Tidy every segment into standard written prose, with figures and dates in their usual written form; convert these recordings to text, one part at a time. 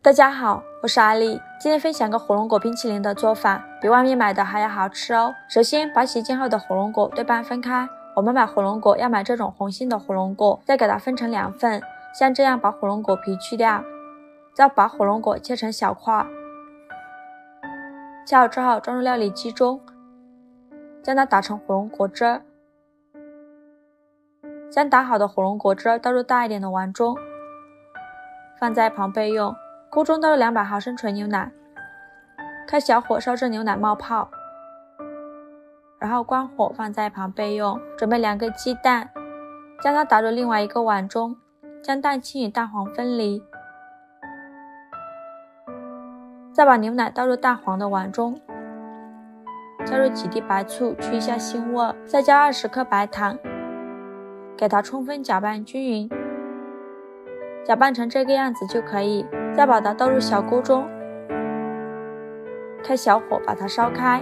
大家好，我是阿丽，今天分享个火龙果冰淇淋的做法，比外面买的还要好吃哦。首先把洗净后的火龙果对半分开，我们买火龙果要买这种红心的火龙果，再给它分成2份，像这样把火龙果皮去掉，再把火龙果切成小块，切好之后装入料理机中，将它打成火龙果汁，将打好的火龙果汁倒入大一点的碗中，放在一旁备用。锅中倒入200毫升纯牛奶，开小火烧至牛奶冒泡，然后关火放在一旁备用。准备2个鸡蛋，将它打入另外一个碗中，将蛋清与蛋黄分离，再把牛奶倒入蛋黄的碗中，加入几滴白醋去一下腥味，再加20克白糖，给它充分搅拌均匀，搅拌成这个样子就可以。再把它倒入小锅中，开小火把它烧开，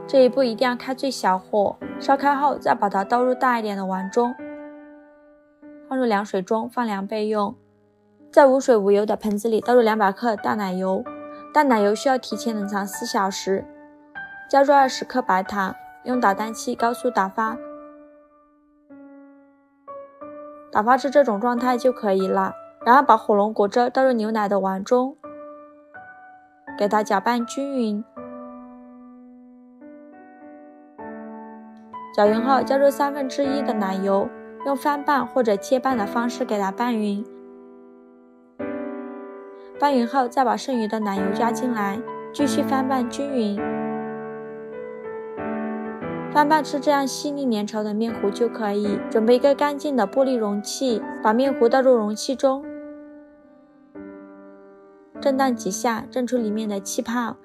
这一步一定要开最小火。烧开后再把它倒入大一点的碗中，放入凉水中放凉备用。在无水无油的盆子里倒入200克淡奶油，淡奶油需要提前冷藏4小时，加入20克白糖，用打蛋器高速打发，打发至这种状态就可以了。然后把火龙果汁倒入牛奶的碗中，给它搅拌均匀。搅匀后加入1/3的奶油，用翻拌或者切拌的方式给它拌匀。拌匀后再把剩余的奶油加进来，继续翻拌均匀。翻拌至这样细腻粘稠的面糊就可以。准备一个干净的玻璃容器，把面糊倒入容器中，震荡几下，震出里面的气泡，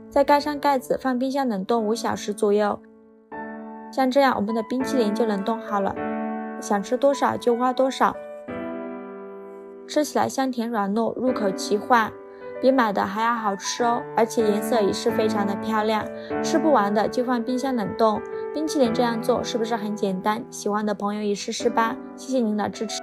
再盖上盖子，放冰箱冷冻5小时左右。像这样，我们的冰淇淋就冷冻好了，想吃多少就挖多少，吃起来香甜软糯，入口即化，比买的还要好吃哦，而且颜色也是非常的漂亮。吃不完的就放冰箱冷冻。冰淇淋这样做是不是很简单？喜欢的朋友也试试吧，谢谢您的支持。